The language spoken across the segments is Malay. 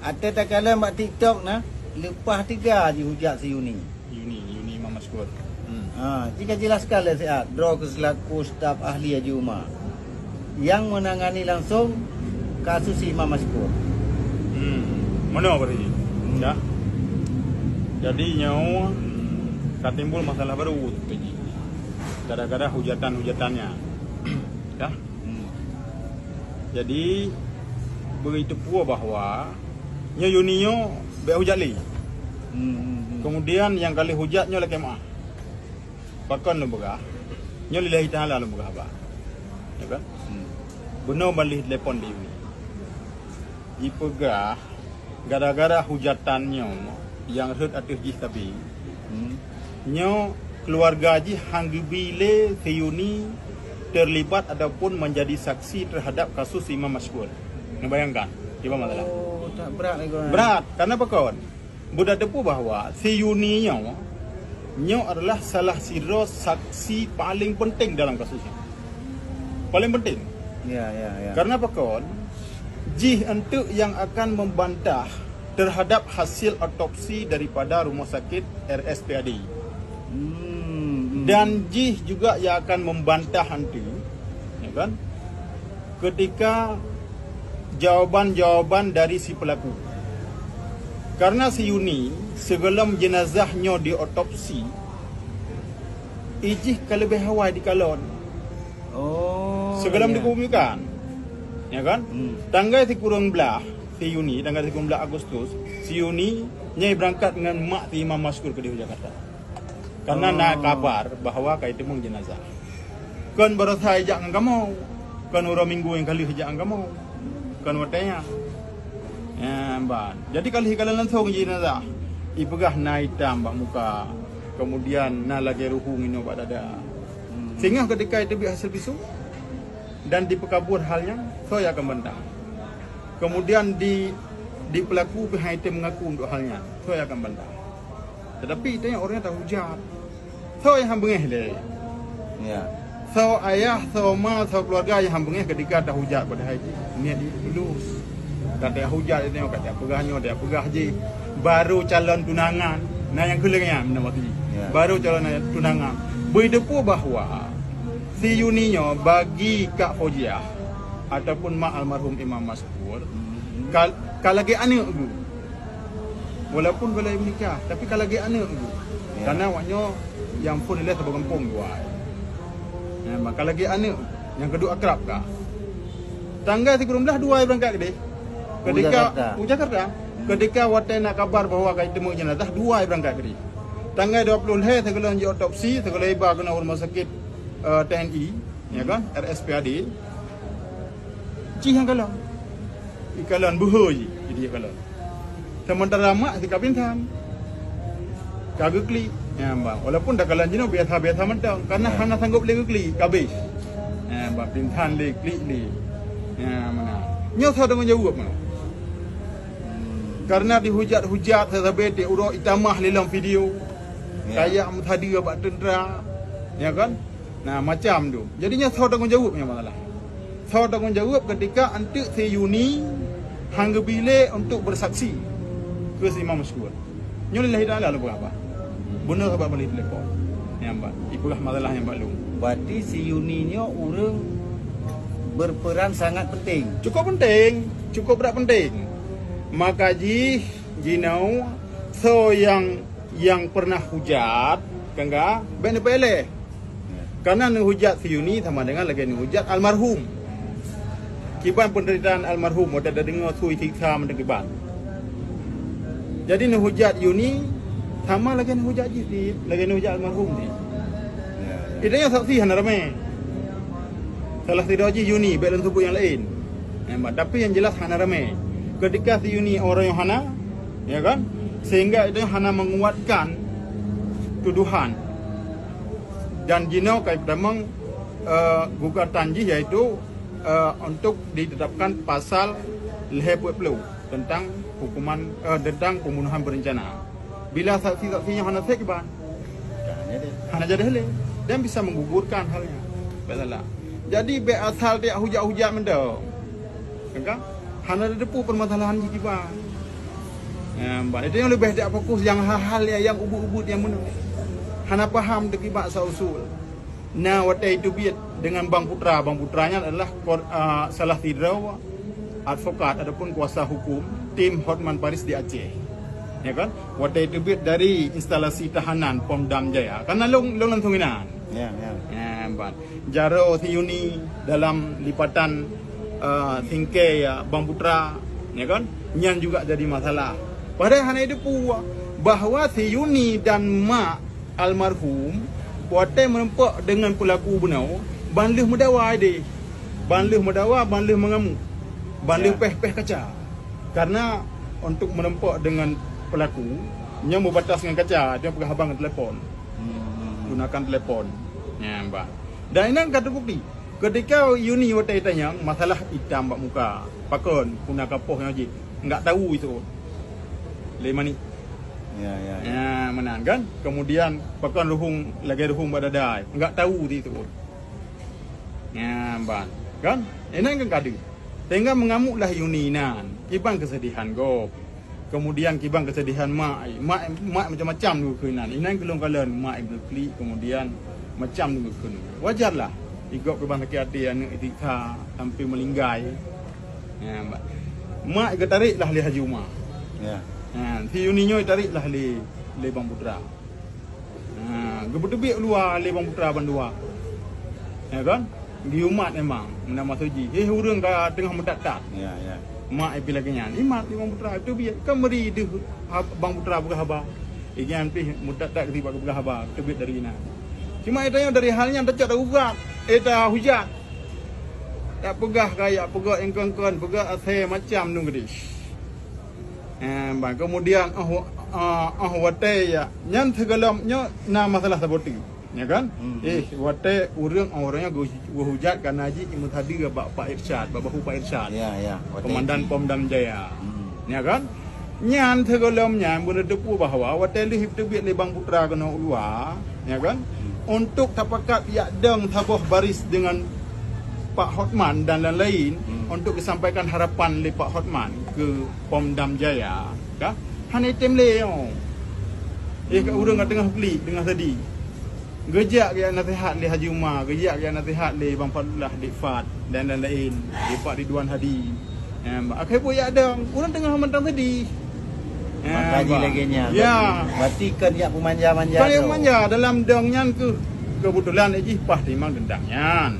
Ada tak kala mak TikTok nah, lepas 3 je hujat si Yuni. Yuni Imam Maskur. Jika jelaskan lah sihat, draw ke selaku staf ahli Haji Umar yang menangani langsung kasus si Imam Maskur. Mana berarti? Ya. Jadi nyau tak timbul masalah baru tu. Gara-gara hujatan-hujatannya. Ya. Jadi begitu pula bahawa Yunio be hujat li. Kemudian yang kali hujatnya lagi mah. Pakon lu begah. Nyo lillahi taala lu begah ba. Ya kan? Benar balik telepon dia ni. Ipegah gara-gara hujatannya yang red atas jih tapi. Nyo keluarga ji hangbile Yuni terlibat ataupun menjadi saksi terhadap kasus Imam Maskur. Ngebayangkan, coba masalah. Oh, tak berat lagi. Berat, karena apa kawan? Budak depu bahawa si Yuni nyo adalah salah siro saksi paling penting dalam kasusnya. Paling penting. Ya. Karena apa kawan? Jih untuk yang akan membantah terhadap hasil otopsi daripada rumah sakit RSPAD. Dan Jih juga yang akan membantah nanti, ya kan? Ketika jawaban-jawaban dari si pelaku. Karena si Yuni sebelum jenazahnya diotopsi, Ijih kelebih hawai di kalon. Oh. Sebelum dikuburkan. Ya kan? Tanggal 30 belah si Yuni, tanggal 30 Agustus, si Yuni nyai berangkat dengan mak si Imam Maskur ke Jakarta. Karena nak kabar bahawa kait temung jenazah. Kan baru saya ajak dengan kamu. Kan orang minggu yang kali ajak dengan kamu. Kan watanya. Ya, ban. Jadi kali langsung jenazah. Ipegah naik tambah muka. Kemudian na lagi ruhung ini obat dada. Sehingga ketika itu hasil bisu dan dipekabur halnya, saya akan bantah. Kemudian di pelaku pihak itu mengaku untuk halnya, saya akan bantah. Tetapi itu yang orangnya tak hujat. So yang hambungnya le. Ya. So ayah, so ma, so keluarga yang hambungnya ketika tak hujat pada haji. Ini dilulus. Kata hujat itu kata pegahnya, dia pegah je. Baru calon tunangan. Nah yang kelengnya menamati. Ya. Baru calon tunangan. Berdepu bahawa si Yuninya bagi Kak Fauziah ataupun mak almarhum Imam Maskur kalau lagi anak tu. Walaupun boleh menikah, tapi kalau lagi anak tu. Ya. Karena awaknya yang pun dia sebab kampung dua. Ya, maka lagi anak yang kedua akrab kah. Tanggal 13 dua berangkat ke dia. Ketika Jakarta. Ketika watai nak kabar bahawa kait temu jenazah dua berangkat ke dia. Tanggal 20 hari segala lanjut otopsi, segala iba kena rumah sakit TNI, ya kan? RSPAD. Cih yang kalah. Ikalan buhoy jadi kalah. Sementara mak si kapintan. Kagak kli. Ya, mbak. Walaupun dah kalan jino biasa-biasa mentang karena hana sanggup le kli, kabeh. Ya, mbak pintan le kli le. Ya, mana. Nyo sa dengan jawab mana. Karena dihujat-hujat sampai dia urang itamah dalam video. Kayak muthadir abak tentera. Ya kan? Nah, macam tu. Jadinya sa dengan jawab yang masalah. Sa dengan jawab ketika antuk si Yuni hangga bila untuk bersaksi ke si Imam Maskur. Nyo lillahi taala lu apa? Benar sebab balik telefon. Ya, mbak. Itulah masalah yang baru. Berarti si Yuni ni orang berperan sangat penting. Cukup penting, cukup berat penting. Maka jinau so yang pernah hujat, kangga ben pele. Karena hujat si Yuni sama dengan lagi hujat almarhum. Kiban penderitaan almarhum ada dengar sui siksa mendekiban. Jadi hujat Yuni sama lagi hujat Jidid, lagi hujat almarhum ni. Itu yang saksi hana ramai. Salah tidak Yuni belum tubuh yang lain. Tapi yang jelas hana ramai. Ketika si Yuni orang yang hana, ya kan? Sehingga itu hana menguatkan tuduhan. Dan jinau kait memang gugatan ji yaitu untuk ditetapkan pasal LHPPLU tentang hukuman tentang pembunuhan berencana. Bila saksi-saksinya hana sekban, hana jadi hele dan bisa menggugurkan halnya. Betul. Jadi be asal dia hujat-hujat mendau. Kan? Hana depu permasalahan jikiban. Itu yang lebih tak fokus yang hal-hal yang ubud-ubud yang mana. Hana faham deki bahasa usul. Nah, watai itu biat dengan Bang Putra. Bang Putranya adalah salah tidraw advokat ataupun kuasa hukum tim Hotman Paris di Aceh. Ya kan? Watai itu biat dari instalasi tahanan Pom Dam Jaya. Karena long lantunginan. Ya. Jaro Thiuni dalam lipatan tingkai Bang Putra, ya kan? Yang juga jadi masalah. Padahal hanya itu pula bahawa Thiuni dan mak almarhum watai menempak dengan pelaku benau, banlih mendawa dia. Banlih mendawa, banlih mengamuk. Banlih peh-peh kaca. Karena untuk menempak dengan pelaku, nya berbatas dengan kaca, dia pegang abang telefon. Gunakan telepon. Ya, mbak. Dan ini kata bukti. Ketika Yuni watai tanya masalah hitam bak muka, pakon guna kapoh yang haji, enggak tahu itu. Lima ni. Ya, menang kan? Kemudian pakon lagi ruhung badadai, enggak tahu itu. Ya, mbak. Kan? Ini kan kadu. Tengah mengamuklah Yuni nan. Kibang kesedihan go. Kemudian kibang kesedihan mak macam-macam dulu kenan. Ini kelong kalian mak ibu klik kemudian macam dulu ken. Wajarlah ikut kibang sakit hati anak itikha sampai melinggai. Ya, mak ikut tariklah li Haji Umar. Ya. Si Yuninyo tariklah li Bang Putra. Gebetebik luar li Bang Putra bandua. Ya kan? Di umat memang nama soji. Urang ka tengah mendak-dak. Ya. Mak ipi lagi nyan. Imat Bang Putra itu biar kemeri de Bang Putra berkhabar. Ikan pi mendak-dak tiba berkhabar tebit dari ina. Cuma itu dari halnya tak ada urat. Eta hujan. Tak pegah kayak pegah engkon-engkon, pegah ase macam nu gedis. Kemudian watai ya nyan tegalamnya na masalah seperti ya kan? Watai orangnya hujat karena haji imut hadir Pak Irsyad, Bahu Pak Irsyad. Ya. Komandan Pom Dam Jaya. Ya kan? Nyan tegalamnya benar depu bahawa watai lihip tebit li Bang Putra kena ulua, ya kan? Untuk tapakat pihak deng tabah baris dengan Pak Hotman dan lain-lain untuk disampaikan harapan oleh Pak Hotman ke Pom Dam Jaya. Kah? Hanya item leo. Kat urang kat tengah klik dengan tadi. Gejak dia nasihat li Haji Umar, gejak dia nasihat li Bang Fadlah Difat dan lain-lain. Di Pak Ridwan Hadi. Akhir pun ya ada urang tengah mentang tadi. Makaji lagi nya. Ya. Berarti kan ya pemanja-manja. Kan yang manja dalam dengnya kebetulan Eji pah timang dendangnya.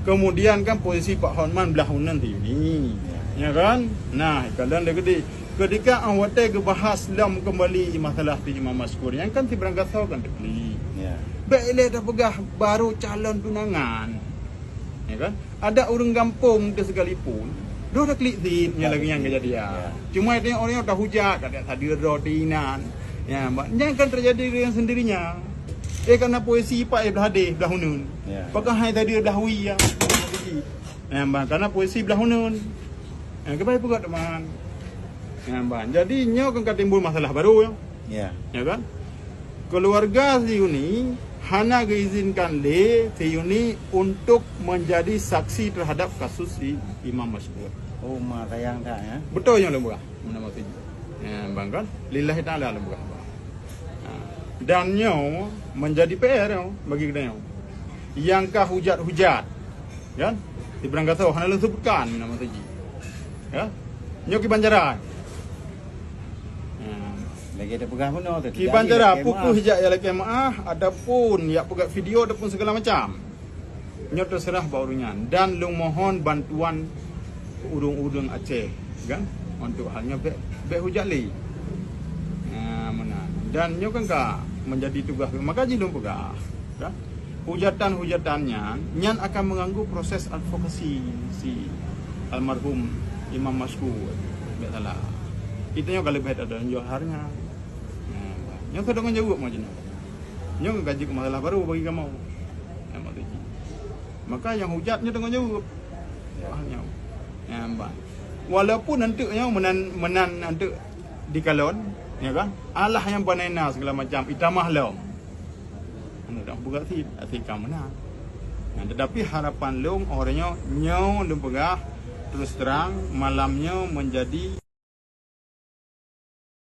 Kemudian kan posisi Pak Hotman belah unan ti ni. Ya kan? Nah, kalian dah gede. Ketika awate gebahas dalam kembali masalah ti Imam Maskur yang kan ti berangkat tahu kan tekli. Ya. Baiklah dah pegah baru calon tunangan. Ya kan? Ada orang kampung ke sekalipun dah klik zitnya lagi yang kejadian. Cuma itu orang yang dah hujat, ada hadir rotinan. Ya, yang kan terjadi dengan sendirinya. Karena poesi Pak belah hadir belah hunun. Ya. Pakai hai tadi belah hui ya. Karena poesi belah hunun. Kebaik juga teman. Jadi nyo kan timbul masalah baru ya. Ya kan? Keluarga si Yuni hana diizinkan si Yuni untuk menjadi saksi terhadap kasus si Imam Maskur. Oh, mak tayang tak ya. Betul yang lemburah. Nama tu. Bang kan? Lillahi ta'ala lemburah. Dan nyo menjadi PR bagi kita yang kah hujat-hujat. Kan? Di berangkat tahu hana sebutkan nama tu. Ya. Nyo ki Banjaran. Lagi ada pegang pun tu. Ki Banjaran pukul hijak ya lagi maah adapun ya pegat video adapun segala macam. Nyo terserah barunya dan lu mohon bantuan urung-urung Aceh kan untuk halnya be hujat li. Mana. Dan nyo kan ka menjadi tugas maka ji lu pegah. Kan? Hujatan-hujatannya nyan akan mengganggu proses advokasi si almarhum Imam Maskur. Tak salah. Kita nyo kalau baik ada jual harnya. Nyo sedang jawab macam ni. Nyo gaji ke masalah baru bagi kamu. Maka yang hujatnya dengan jawab. Ya, walaupun nanti yang menan nanti di kalon, ya kan? Allah yang panena segala macam itamah long. Anu dak buka si atika menang. Tetapi harapan long orangnya nyo pegah terus terang malamnya menjadi